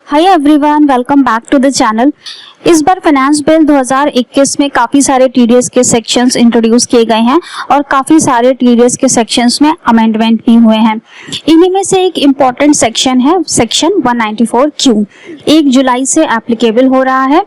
Hi everyone, welcome back to the channel. इस बार finance bill 2021 में काफी सारे टीडीएस के सेक्शंस इंट्रोड्यूस किए गए हैं और काफी सारे टीडीएस के सेक्शंस में अमेंडमेंट भी हुए हैं। इन्हीं में से एक इम्पॉर्टेंट सेक्शन है सेक्शन 194Q, 1 जुलाई से एप्लीकेबल हो रहा है।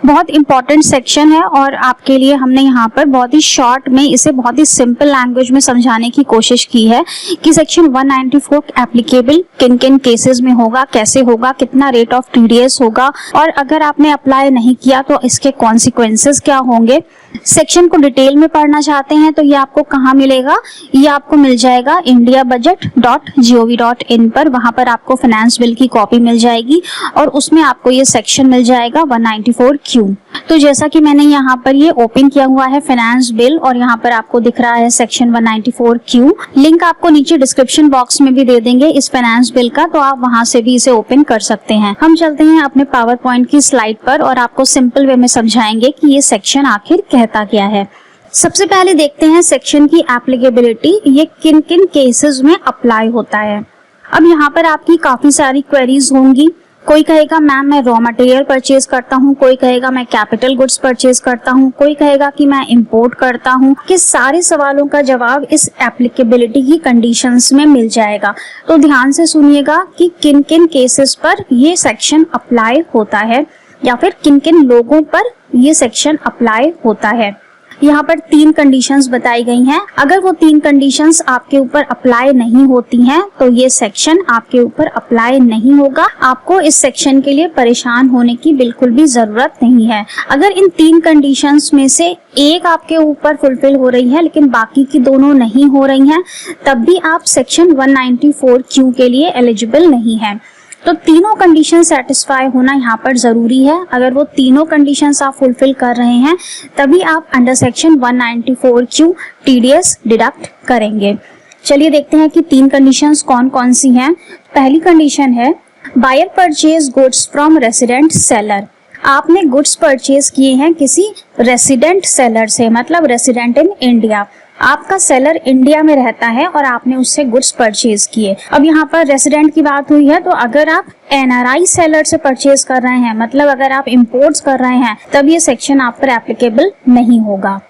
बहुत इंपॉर्टेंट सेक्शन है और आपके लिए हमने यहाँ पर बहुत ही शॉर्ट में इसे बहुत ही सिंपल लैंग्वेज में समझाने की कोशिश की है कि सेक्शन 194 एप्लीकेबल किन किन केसेस में होगा, कैसे होगा, कितना रेट ऑफ टीडीएस होगा और अगर आपने अप्लाई नहीं किया तो इसके कॉन्सिक्वेंसेस क्या होंगे। सेक्शन को डिटेल में पढ़ना चाहते हैं तो ये आपको कहाँ मिलेगा? ये आपको मिल जाएगा indiabudget.gov.in पर। वहां पर आपको फाइनेंस बिल की कॉपी मिल जाएगी और उसमें आपको ये सेक्शन मिल जाएगा 194Q। तो जैसा कि मैंने यहाँ पर ये ओपन किया हुआ है फाइनेंस बिल और यहाँ पर आपको दिख रहा है सेक्शन 194Q। लिंक आपको नीचे डिस्क्रिप्शन बॉक्स में भी दे देंगे इस फाइनेंस बिल का, तो आप वहां से भी इसे ओपन कर सकते हैं। हम चलते हैं अपने पावर पॉइंट की स्लाइड पर और आपको सिंपल वे में समझाएंगे कि ये सेक्शन आखिर कहता क्या है। सबसे पहले देखते हैं सेक्शन की एप्लीकेबिलिटी, ये किन किन केसेस में अप्लाई होता है। अब यहाँ पर आपकी काफी सारी क्वेरीज होंगी। कोई कहेगा मैम मैं रॉ मटेरियल परचेज करता हूँ, कोई कहेगा मैं कैपिटल गुड्स परचेज करता हूँ, कोई कहेगा कि मैं इंपोर्ट करता हूँ। कि सारे सवालों का जवाब इस एप्लीकेबिलिटी की कंडीशंस में मिल जाएगा। तो ध्यान से सुनिएगा कि किन किन केसेस पर ये सेक्शन अप्लाई होता है या फिर किन किन लोगों पर ये सेक्शन अप्लाई होता है। यहाँ पर 3 कंडीशंस बताई गई हैं। अगर वो 3 कंडीशंस आपके ऊपर अप्लाई नहीं होती हैं तो ये सेक्शन आपके ऊपर अप्लाई नहीं होगा। आपको इस सेक्शन के लिए परेशान होने की बिल्कुल भी जरूरत नहीं है। अगर इन 3 कंडीशंस में से एक आपके ऊपर फुलफिल हो रही है लेकिन बाकी की दोनों नहीं हो रही हैं, तब भी आप सेक्शन 194Q के लिए एलिजिबल नहीं है। तो तीनों कंडीशन सेटिस्फाई होना यहाँ पर जरूरी है। अगर वो तीनों कंडीशंस आप फुलफिल कर रहे हैं तभी आप under section 194Q TDS deduct करेंगे। चलिए देखते हैं कि 3 कंडीशंस कौन कौन सी हैं। पहली कंडीशन है buyer purchase goods from resident seller. आपने गुड्स परचेज किए हैं किसी रेसिडेंट सेलर से, मतलब रेसिडेंट इन इंडिया। आपका सेलर इंडिया में रहता है और आपने उससे गुड्स परचेज किए। अब यहाँ पर रेसिडेंट की बात हुई है, तो अगर आप एनआरआई सेलर से परचेज कर रहे हैं, मतलब अगर आप इंपोर्ट्स कर रहे हैं, तब ये सेक्शन आप पर एप्लीकेबल नहीं होगा।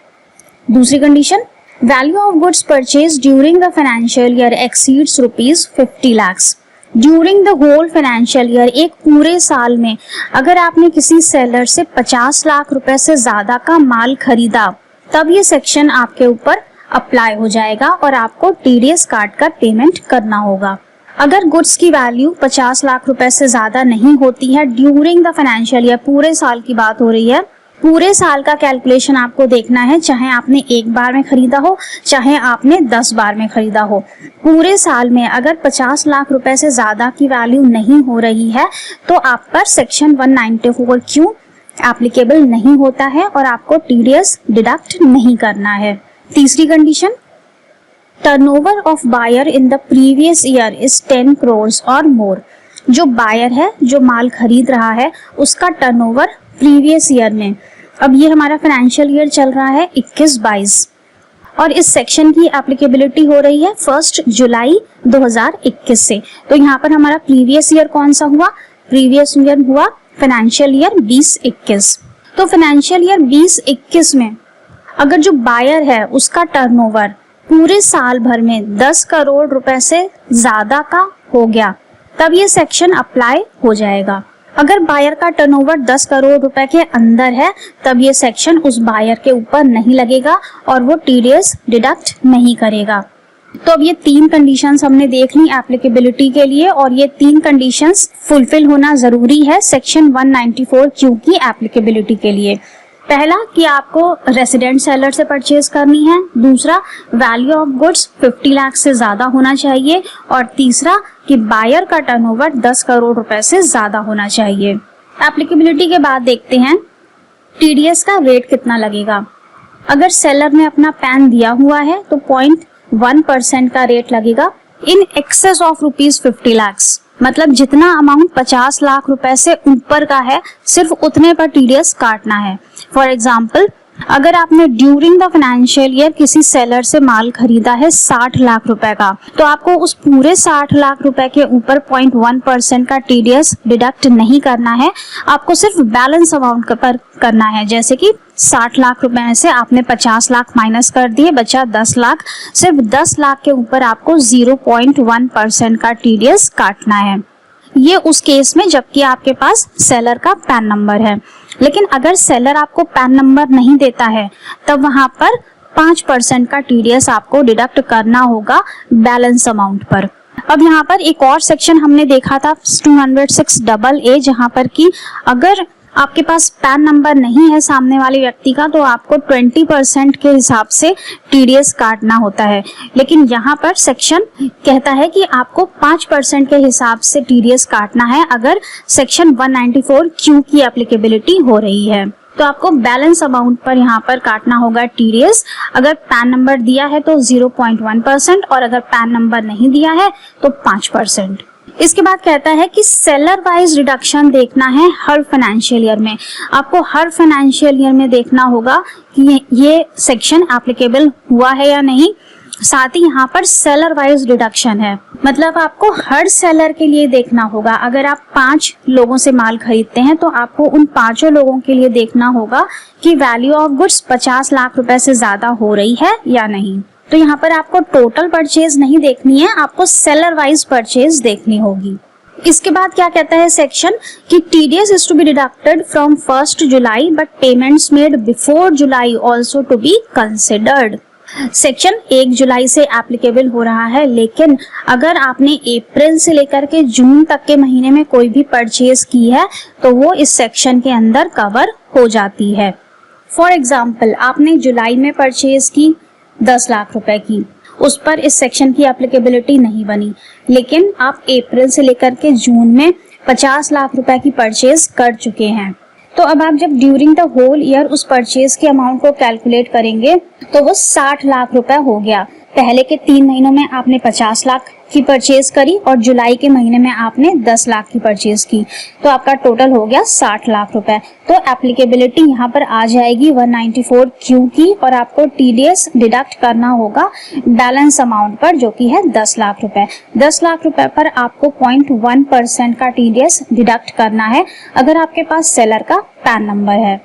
दूसरी condition, value of goods purchase during the financial year exceeds ₹50 lakhs। During the whole financial year, एक पूरे साल में अगर आपने किसी सेलर से 50 लाख रुपए से ज्यादा का माल खरीदा, तब ये सेक्शन आपके ऊपर अप्लाई हो जाएगा और आपको टीडीएस काट कर पेमेंट करना होगा। अगर गुड्स की वैल्यू 50 लाख रुपए से ज्यादा नहीं होती है ड्यूरिंग द फाइनेंशियल ईयर, पूरे साल की बात हो रही है, पूरे साल का कैलकुलेशन आपको देखना है, चाहे आपने एक बार में खरीदा हो चाहे आपने 10 बार में खरीदा हो। पूरे साल में अगर 50 लाख रुपए से ज्यादा की वैल्यू नहीं हो रही है तो आप पर सेक्शन 194Q एप्लीकेबल नहीं होता है और आपको टीडीएस डिडक्ट नहीं करना है। तीसरी condition, turnover of buyer in the previous year is 10 crores और मोर। जो बायर है, जो माल खरीद रहा है, उसका टर्नओवर प्रीवियस ईयर में, अब ये हमारा फाइनेंशियल ईयर चल रहा है 21-22 और इस सेक्शन की एप्लीकेबिलिटी हो रही है 1 जुलाई 2021 से। तो यहाँ पर हमारा प्रीवियस ईयर कौन सा हुआ? प्रीवियस ईयर हुआ फाइनेंशियल ईयर 2021। तो फाइनेंशियल ईयर 2021 में अगर जो बायर है उसका टर्नओवर पूरे साल भर में 10 करोड़ रुपए से ज्यादा का हो गया, तब ये सेक्शन अप्लाई हो जाएगा। अगर बायर का टर्नओवर 10 करोड़ रुपए के अंदर है तब ये सेक्शन उस बायर के ऊपर नहीं लगेगा और वो टीडीएस डिडक्ट नहीं करेगा। तो अब ये 3 कंडीशंस हमने देख ली एप्लीकेबिलिटी के लिए और ये 3 कंडीशंस फुलफिल होना जरूरी है सेक्शन 194Q की एप्लीकेबिलिटी के लिए। पहला कि आपको रेसिडेंट सेलर से परचेज करनी है, दूसरा वैल्यू ऑफ गुड्स 50 लाख से ज्यादा होना चाहिए और तीसरा कि बायर का टर्नओवर 10 करोड़ रुपए से ज्यादा होना चाहिए। एप्लीकेबिलिटी के बाद देखते हैं टीडीएस का रेट कितना लगेगा। अगर सेलर ने अपना पैन दिया हुआ है तो 0.1% का रेट लगेगा इन एक्सेस ऑफ ₹50 lakhs, मतलब जितना अमाउंट 50 लाख रुपए से ऊपर का है सिर्फ उतने पर टीडीएस काटना है। फॉर एग्जाम्पल अगर आपने ड्यूरिंग द फाइनेंशियल ईयर किसी सेलर से माल खरीदा है 60 लाख रुपए का, तो आपको उस पूरे 60 लाख रुपए के ऊपर 0.1% का टीडीएस डिडक्ट नहीं करना है, आपको सिर्फ बैलेंस अमाउंट पर करना है। जैसे कि 60 लाख रुपए में से आपने 50 लाख माइनस कर दिए, बचा 10 लाख। सिर्फ 10 लाख के ऊपर आपको 0.1% का टीडीएस काटना है। ये उस केस में जबकि आपके पास सेलर का पैन नंबर है। लेकिन अगर सेलर आपको पैन नंबर नहीं देता है, तब वहां पर 5% का टीडीएस आपको डिडक्ट करना होगा बैलेंस अमाउंट पर। अब यहाँ पर एक और सेक्शन हमने देखा था 206AA, जहां पर कि अगर आपके पास पैन नंबर नहीं है सामने वाले व्यक्ति का, तो आपको 20% के हिसाब से टीडीएस काटना होता है। लेकिन यहाँ पर सेक्शन कहता है कि आपको 5% के हिसाब से टीडीएस काटना है अगर सेक्शन 194Q की एप्लीकेबिलिटी हो रही है। तो आपको बैलेंस अमाउंट पर यहाँ पर काटना होगा टीडीएस। अगर पैन नंबर दिया है तो 0.1% और अगर पैन नंबर नहीं दिया है तो 5%। इसके बाद कहता है कि सेलर वाइज रिडक्शन देखना है हर फाइनेंशियल ईयर में। आपको हर फाइनेंशियल ईयर में देखना होगा कि ये सेक्शन एप्लीकेबल हुआ है या नहीं। साथ ही यहाँ पर सेलर वाइज रिडक्शन है, मतलब आपको हर सेलर के लिए देखना होगा। अगर आप 5 लोगों से माल खरीदते हैं तो आपको उन 5 लोगों के लिए देखना होगा कि वैल्यू ऑफ गुड्स 50 लाख रुपए से ज्यादा हो रही है या नहीं। तो यहाँ पर आपको टोटल परचेज नहीं देखनी है, आपको सेलर वाइज परचेज देखनी होगी। इसके बाद क्या कहता है सेक्शन कि TDS is to be deducted from 1 July but payments made before July also to be considered. Section 1 जुलाई से एप्लीकेबल हो रहा है, लेकिन अगर आपने अप्रैल से लेकर के जून तक के महीने में कोई भी परचेज की है तो वो इस सेक्शन के अंदर कवर हो जाती है। फॉर एग्जाम्पल, आपने जुलाई में परचेज की 10 लाख रुपए की, उस पर इस सेक्शन की एप्लीकेबिलिटी नहीं बनी। लेकिन आप अप्रैल से लेकर के जून में 50 लाख रुपए की परचेज कर चुके हैं, तो अब आप जब ड्यूरिंग द होल ईयर उस परचेज के अमाउंट को कैलकुलेट करेंगे तो वो 60 लाख रुपए हो गया। पहले के 3 महीनों में आपने 50 लाख की परचेज करी और जुलाई के महीने में आपने 10 लाख की परचेज की, तो आपका टोटल हो गया 60 लाख रुपए। तो एप्लीकेबिलिटी यहाँ पर आ जाएगी 194Q की और आपको टीडीएस डिडक्ट करना होगा बैलेंस अमाउंट पर, जो कि है 10 लाख रुपए। 10 लाख रुपए पर आपको 0.1% का टीडीएस डिडक्ट करना है अगर आपके पास सेलर का पैन नंबर है।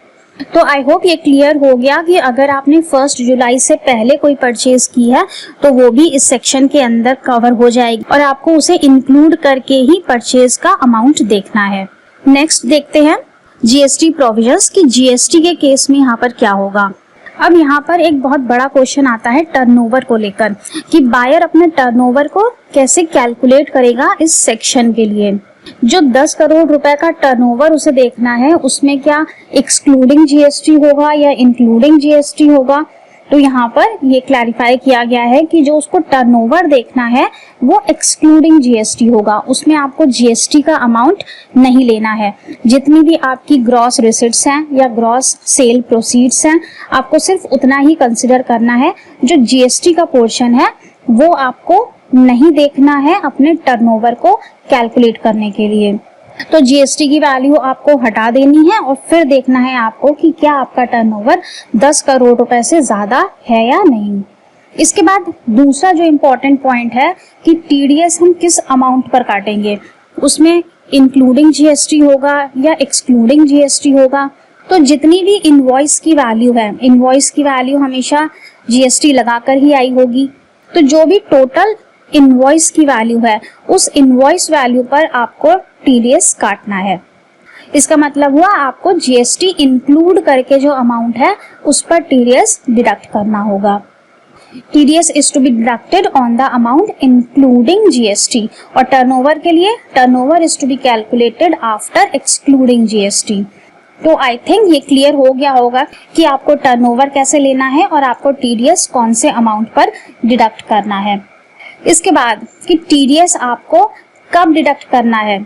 तो आई होप ये क्लियर हो गया कि अगर आपने 1 जुलाई से पहले कोई परचेज की है तो वो भी इस सेक्शन के अंदर कवर हो जाएगी और आपको उसे इंक्लूड करके ही परचेज का अमाउंट देखना है। नेक्स्ट देखते हैं जीएसटी प्रोविजंस कि जीएसटी के केस में यहाँ पर क्या होगा। अब यहाँ पर एक बहुत बड़ा क्वेश्चन आता है टर्नओवर को लेकर कि बायर अपने टर्नओवर को कैसे कैलकुलेट करेगा इस सेक्शन के लिए। जो 10 करोड़ रुपए का टर्नओवर उसे देखना है, उसमें क्या एक्सक्लूडिंग जीएसटी होगा या इंक्लूडिंग जीएसटी होगा। तो यहाँ पर ये क्लैरिफाई किया गया है कि जो उसको टर्नओवर देखना है वो एक्सक्लूडिंग जीएसटी होगा, उसमें आपको जीएसटी का अमाउंट नहीं लेना है। जितनी भी आपकी ग्रॉस रिसिट्स हैं या ग्रॉस सेल प्रोसीड्स हैं, आपको सिर्फ उतना ही कंसिडर करना है। जो जीएसटी का पोर्शन है वो आपको नहीं देखना है अपने टर्नओवर को कैलकुलेट करने के लिए। तो जीएसटी की वैल्यू आपको हटा देनी है और फिर देखना है आपको कि क्या आपका टर्नओवर 10 करोड़ रुपए से ज्यादा है या नहीं। इसके बाद दूसरा जो इम्पोर्टेंट पॉइंट है कि टीडीएस हम किस अमाउंट पर काटेंगे, उसमें इंक्लूडिंग जीएसटी होगा या एक्सक्लूडिंग जीएसटी होगा। तो जितनी भी इनवॉइस की वैल्यू है, इनवॉइस की वैल्यू हमेशा जीएसटी लगाकर ही आई होगी। तो जो भी टोटल इनवॉइस की वैल्यू है उस इनवॉइस वैल्यू पर आपको टीडीएस काटना है। इसका मतलब हुआ आपको जीएसटी इंक्लूड करके जो अमाउंट है उस पर टीडीएस डिडक्ट करना होगा। TDS is to be deducted on the amount including GST. और टर्नओवर के लिए turnover is to be calculated after excluding GST. तो आई थिंक ये क्लियर हो गया होगा कि आपको टर्नओवर कैसे लेना है और आपको टीडीएस कौन से अमाउंट पर डिडक्ट करना है। इसके बाद कि टीडीएस आपको कब डिडक्ट करना है,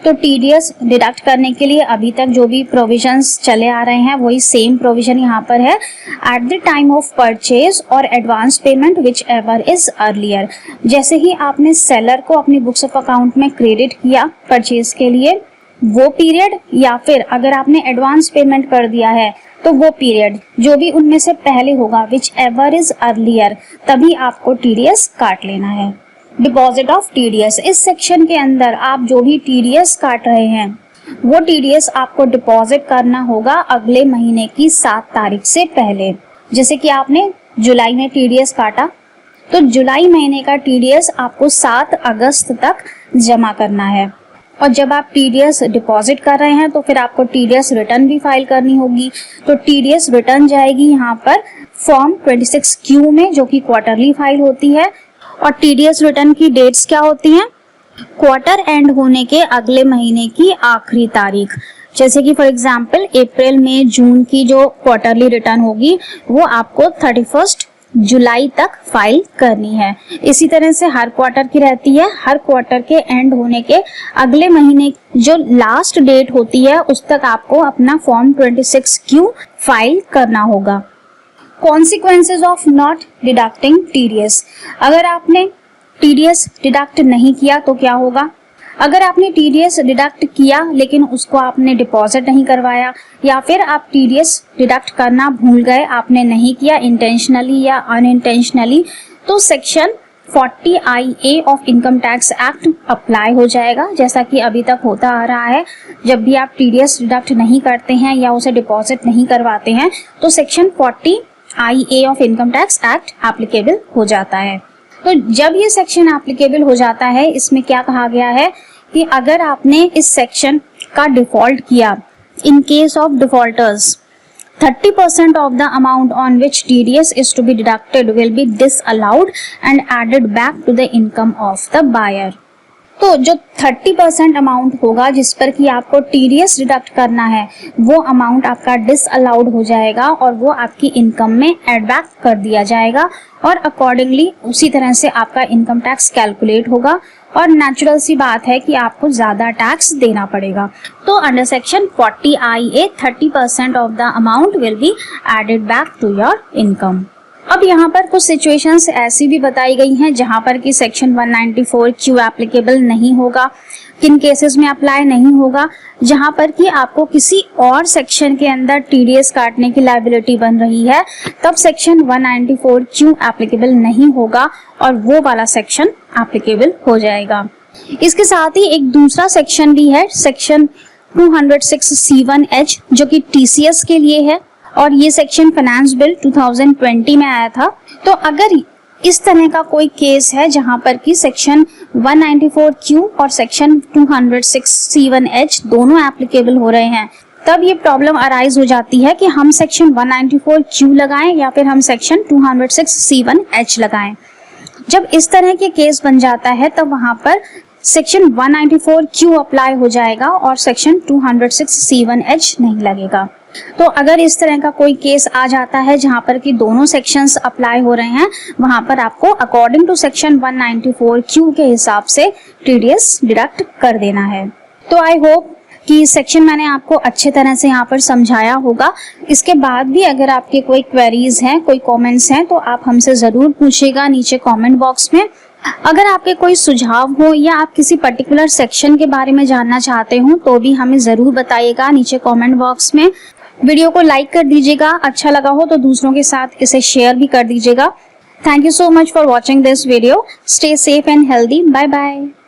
तो टीडीएस डिडक्ट करने के लिए अभी तक जो भी प्रोविजंस चले आ रहे हैं वही सेम प्रोविजन यहाँ पर है। At the time of purchase और advance payment whichever is earlier. जैसे ही आपने सेलर को अपनी बुक्स ऑफ अकाउंट में क्रेडिट किया परचेज के लिए, वो पीरियड, या फिर अगर आपने एडवांस पेमेंट कर दिया है तो वो पीरियड जो भी उनमें से पहले होगा, विच एवर इज अर्लियर, तभी आपको टीडीएस काट लेना है। डिपॉजिट ऑफ टीडीएस, इस सेक्शन के अंदर आप जो भी टीडीएस काट रहे हैं वो टीडीएस आपको डिपॉजिट करना होगा अगले महीने की 7 तारीख से पहले। जैसे कि आपने जुलाई में टीडीएस काटा, तो जुलाई महीने का टीडीएस आपको 7 अगस्त तक जमा करना है। और जब आप टीडीएस डिपॉजिट कर रहे हैं तो फिर आपको टीडीएस रिटर्न भी फाइल करनी होगी। तो टीडीएस रिटर्न जाएगी यहाँ पर फॉर्म 26Q में, जो कि क्वार्टरली फाइल होती है। और टीडीएस रिटर्न की डेट्स क्या होती हैं? क्वार्टर एंड होने के अगले महीने की आखिरी तारीख। जैसे कि फॉर एग्जांपल अप्रैल, मई, जून की जो क्वार्टरली रिटर्न होगी वो आपको 31 जुलाई तक फाइल करनी है। इसी तरह से हर क्वार्टर की रहती है। हर क्वार्टर के एंड होने के अगले महीने जो लास्ट डेट होती है उस तक आपको अपना फॉर्म 26Q फाइल करना होगा। Consequences of not deducting TDS, अगर आपने टीडीएस डिडक्ट नहीं किया तो क्या होगा? अगर आपने टीडीएस डिडक्ट किया लेकिन उसको आपने डिपॉजिट नहीं करवाया, या फिर आप टीडीएस डिडक्ट करना भूल गए, आपने नहीं किया इंटेंशनली या अनइंटेंशनली, तो section 40IA of income tax act apply हो जाएगा, जैसा कि अभी तक होता आ रहा है। जब भी आप टीडीएस डिडक्ट नहीं करते हैं या उसे डिपॉजिट नहीं करवाते हैं तो section 40IA of income tax act applicable हो जाता है। तो जब ये सेक्शन एप्लीकेबल हो जाता है, इसमें क्या कहा गया है कि अगर आपने इस सेक्शन का डिफॉल्ट किया, in case of defaulters 30% of the amount on which TDS is to be deducted will be disallowed and added back to the income of the buyer। तो जो 30% अमाउंट होगा जिस पर कि आपको टीडीएस डिडक्ट करना है, वो अमाउंट आपका डिसअलाउड हो जाएगा और वो आपकी इनकम में एड बैक कर दिया जाएगा और अकॉर्डिंगली उसी तरह से आपका इनकम टैक्स कैलकुलेट होगा और नेचुरल सी बात है कि आपको ज्यादा टैक्स देना पड़ेगा। तो under section 40IA 30% of the amount will be added back to your income. अब यहाँ पर कुछ सिचुएशंस ऐसी भी बताई गई हैं जहाँ पर कि सेक्शन 194Q एप्लीकेबल नहीं होगा। किन केसेस में अप्लाई नहीं होगा? जहाँ पर कि आपको किसी और सेक्शन के अंदर टीडीएस काटने की लायबिलिटी बन रही है, तब सेक्शन 194Q एप्लीकेबल नहीं होगा और वो वाला सेक्शन एप्लीकेबल हो जाएगा। इसके साथ ही एक दूसरा सेक्शन भी है, सेक्शन 206C1H, जो कि टीसीएस के लिए है और ये सेक्शन फाइनेंस बिल 2020 में आया था। तो अगर इस तरह का कोई केस है जहां पर कि सेक्शन 194Q और सेक्शन 206C1H दोनों एप्लीकेबल हो रहे हैं, तब ये प्रॉब्लम अराइज हो जाती है कि हम सेक्शन 194Q लगाएं या फिर हम सेक्शन 206C1H लगाएं। जब इस तरह के केस बन जाता है तब वहां पर सेक्शन 194Q अप्लाई हो जाएगा और सेक्शन 206C1H नहीं लगेगा। तो अगर इस तरह का कोई केस आ जाता है जहां पर कि दोनों सेक्शंस अप्लाई हो रहे हैं, वहां पर आपको अकॉर्डिंग टू सेक्शन 194Q के हिसाब से टीडीएस डिडक्ट कर देना है। तो आई होप कि सेक्शन मैंने आपको अच्छे तरह से यहाँ पर समझाया होगा। इसके बाद भी अगर आपके कोई क्वेरीज हैं, कोई कमेंट्स हैं, तो आप हमसे जरूर पूछिएगा नीचे कमेंट बॉक्स में। अगर आपके कोई सुझाव हो या आप किसी पर्टिकुलर सेक्शन के बारे में जानना चाहते हो तो भी हमें जरूर बताइएगा नीचे कमेंट बॉक्स में। वीडियो को लाइक कर दीजिएगा, अच्छा लगा हो तो दूसरों के साथ इसे शेयर भी कर दीजिएगा। Thank you so much for watching this video. Stay safe and healthy. Bye bye.